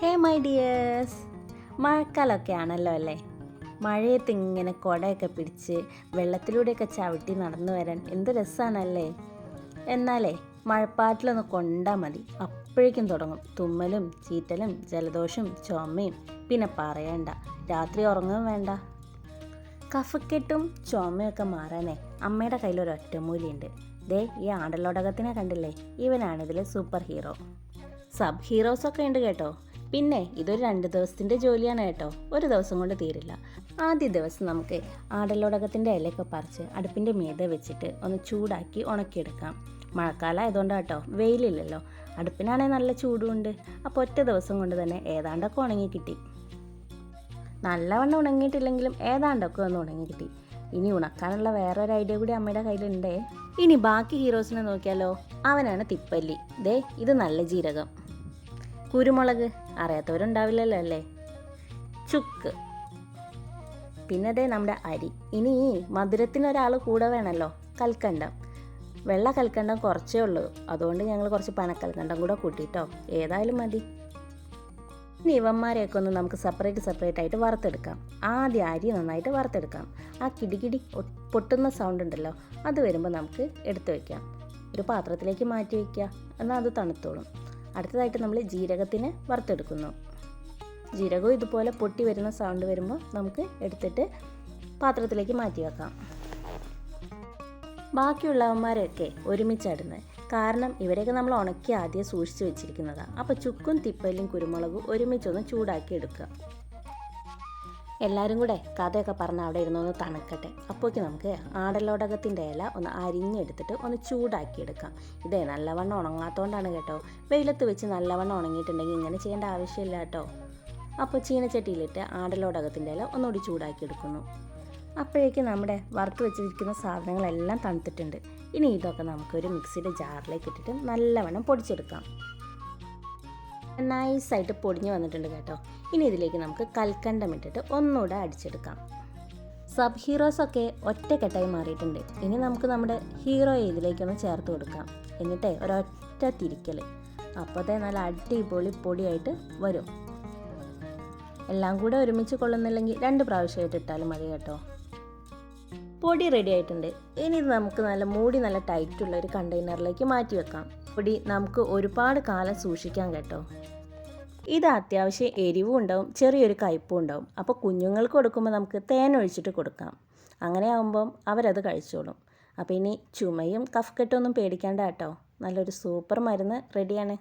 Hey my dears, മഴക്കാലമൊക്കെ ആണല്ലോ അല്ലേ. മഴയത്ത് ഇങ്ങനെ കുടയൊക്കെ പിടിച്ച് വെള്ളത്തിലൂടെയൊക്കെ ചവിട്ടി നടന്നു വരാൻ എന്ത് രസമാണല്ലേ. എന്നാലേ മഴപ്പാറ്റിലൊന്ന് കൊണ്ടാൽ മതി, അപ്പോഴേക്കും തുടങ്ങും തുമ്മലും ചീറ്റലും ജലദോഷവും ചുമയും. പിന്നെ പറയണ്ട, രാത്രി ഉറങ്ങുകയും വേണ്ട. കഫക്കെട്ടും ചുമയൊക്കെ മാറാനേ അമ്മയുടെ കയ്യിലൊരു ഒറ്റമൂലിയുണ്ട്. ദേ ഈ ആടലോടകത്തിനെ കണ്ടില്ലേ, ഇവനാണിതിൽ സൂപ്പർ ഹീറോ. സബ് ഹീറോസൊക്കെ ഉണ്ട് കേട്ടോ. പിന്നെ ഇതൊരു 2 ദിവസത്തിൻ്റെ ജോലിയാണ് കേട്ടോ, ഒരു ദിവസം കൊണ്ട് തീരില്ല. ആദ്യ ദിവസം നമുക്ക് ആടലോടകത്തിൻ്റെ ഇലയൊക്കെ പറിച്ച് അടുപ്പിൻ്റെ മീതെ വെച്ചിട്ട് ഒന്ന് ചൂടാക്കി ഉണക്കിയെടുക്കാം. മഴക്കാലം ആയതുകൊണ്ടാണ് കേട്ടോ, വെയിലില്ലല്ലോ. അടുപ്പിനാണെങ്കിൽ നല്ല ചൂടുമുണ്ട്. അപ്പോൾ ഒറ്റ ദിവസം കൊണ്ട് തന്നെ ഏതാണ്ടൊക്കെ ഉണങ്ങി കിട്ടി. നല്ലവണ്ണം ഉണങ്ങിയിട്ടില്ലെങ്കിലും ഏതാണ്ടൊക്കെ ഒന്ന് ഉണങ്ങി കിട്ടി. ഇനി ഉണക്കാനുള്ള വേറൊരു ഐഡിയ കൂടി അമ്മയുടെ കയ്യിലുണ്ടേ. ഇനി ബാക്കി ഹീറോസിനെ നോക്കിയാലോ. അവനാണ് തിപ്പല്ലി. ദേ ഇത് നല്ല ജീരകം. കുരുമുളക് അറിയാത്തവരുണ്ടാവില്ലല്ലോ അല്ലേ. ചുക്ക്. പിന്നെ ദേ നമ്മുടെ അരി. ഇനി മധുരത്തിനൊരാൾ കൂടെ വേണമല്ലോ, കൽക്കണ്ടം. വെള്ള കൽക്കണ്ടം കുറച്ചേ ഉള്ളൂ, അതുകൊണ്ട് ഞങ്ങൾ കുറച്ച് പനക്കൽക്കണ്ടം കൂടെ കൂട്ടിയിട്ടോ. ഏതായാലും മതി. ഇനി ഇവന്മാരെയൊക്കെ ഒന്ന് നമുക്ക് സെപ്പറേറ്റ് ആയിട്ട് വറുത്തെടുക്കാം. ആദ്യം അരി നന്നായിട്ട് വറുത്തെടുക്കാം. ആ കിടികിടി പൊട്ടുന്ന സൗണ്ട് ഉണ്ടല്ലോ, അത് വരുമ്പോൾ നമുക്ക് എടുത്തു വയ്ക്കാം. ഒരു പാത്രത്തിലേക്ക് മാറ്റി വയ്ക്കുക, എന്നാൽ അത് തണുത്തോളും. അടുത്തതായിട്ട് നമ്മൾ ജീരകത്തിന് വറുത്തെടുക്കുന്നു. ജീരകവും ഇതുപോലെ പൊട്ടി വരുന്ന സൗണ്ട് വരുമ്പോൾ നമുക്ക് എടുത്തിട്ട് പാത്രത്തിലേക്ക് മാറ്റി വെക്കാം. ബാക്കിയുള്ളവന്മാരൊക്കെ ഒരുമിച്ചിടുന്നത്, കാരണം ഇവരെയൊക്കെ നമ്മൾ ഉണക്കി ആദ്യം സൂക്ഷിച്ച് വെച്ചിരിക്കുന്നതാണ്. അപ്പോൾ ചുക്കും തിപ്പലും കുരുമുളകും ഒരുമിച്ചൊന്ന് ചൂടാക്കി എടുക്കുക. എല്ലാവരും കൂടെ കഥയൊക്കെ പറഞ്ഞ് അവിടെ ഇരുന്നൊന്ന് തണുക്കട്ടെ. അപ്പോഴേക്ക് നമുക്ക് ആടലോടകത്തിൻ്റെ ഇല ഒന്ന് അരിഞ്ഞെടുത്തിട്ട് ഒന്ന് ചൂടാക്കിയെടുക്കാം. ഇതേ നല്ലവണ്ണം ഉണങ്ങാത്തതുകൊണ്ടാണ് കേട്ടോ. വെയിലത്ത് വെച്ച് നല്ലവണ്ണം ഉണങ്ങിയിട്ടുണ്ടെങ്കിൽ ഇങ്ങനെ ചെയ്യേണ്ട ആവശ്യമില്ല കേട്ടോ. അപ്പോൾ ചീനച്ചട്ടിയിലിട്ട് ആടലോടകത്തിൻ്റെ ഇല ഒന്നുകൂടി ചൂടാക്കിയെടുക്കുന്നു. അപ്പോഴേക്കും നമ്മുടെ വറുത്ത് വെച്ചിരിക്കുന്ന സാധനങ്ങളെല്ലാം തണുത്തിട്ടുണ്ട്. ഇനി ഇതൊക്കെ നമുക്കൊരു മിക്സിയുടെ ജാറിലേക്ക് ഇട്ടിട്ട് നല്ലവണ്ണം പൊടിച്ചെടുക്കാം. നൈസായിട്ട് പൊടിഞ്ഞ് വന്നിട്ടുണ്ട് കേട്ടോ. ഇനി ഇതിലേക്ക് നമുക്ക് കൽക്കണ്ടം ഇട്ടിട്ട് ഒന്നുകൂടെ അടിച്ചെടുക്കാം. സബ് ഹീറോസൊക്കെ ഒറ്റക്കെട്ടായി മാറിയിട്ടുണ്ട്. ഇനി നമുക്ക് നമ്മുടെ ഹീറോയെ ഇതിലേക്കൊന്ന് ചേർത്ത് കൊടുക്കാം. എന്നിട്ട് ഒരൊറ്റ തിരിക്കൽ, അപ്പോഴത്തെ നല്ല അടിപൊളി പൊടിയായിട്ട് വരും. എല്ലാം കൂടെ ഒരുമിച്ച് കൊള്ളുന്നില്ലെങ്കിൽ 2 പ്രാവശ്യമായിട്ട് ഇട്ടാലും മതി കേട്ടോ. പൊടി റെഡി ആയിട്ടുണ്ട്. ഇനി ഇത് നമുക്ക് നല്ല ടൈറ്റുള്ള ഒരു കണ്ടെയ്നറിലേക്ക് മാറ്റി വെക്കാം. പൊടി നമുക്ക് ഒരുപാട് കാലം സൂക്ഷിക്കാം കേട്ടോ. ഇത് അത്യാവശ്യം എരിവും ഉണ്ടാവും, ചെറിയൊരു കയ്പും ഉണ്ടാവും. അപ്പോൾ കുഞ്ഞുങ്ങൾക്ക് കൊടുക്കുമ്പോൾ നമുക്ക് തേൻ ഒഴിച്ചിട്ട് കൊടുക്കാം. അങ്ങനെ ആകുമ്പം അവരത് കഴിച്ചോളും. അപ്പോൾ ഇനി ചുമയും കഫക്കെട്ടൊന്നും പേടിക്കേണ്ട കേട്ടോ, നല്ലൊരു സൂപ്പർ മരുന്ന് റെഡിയാണ്.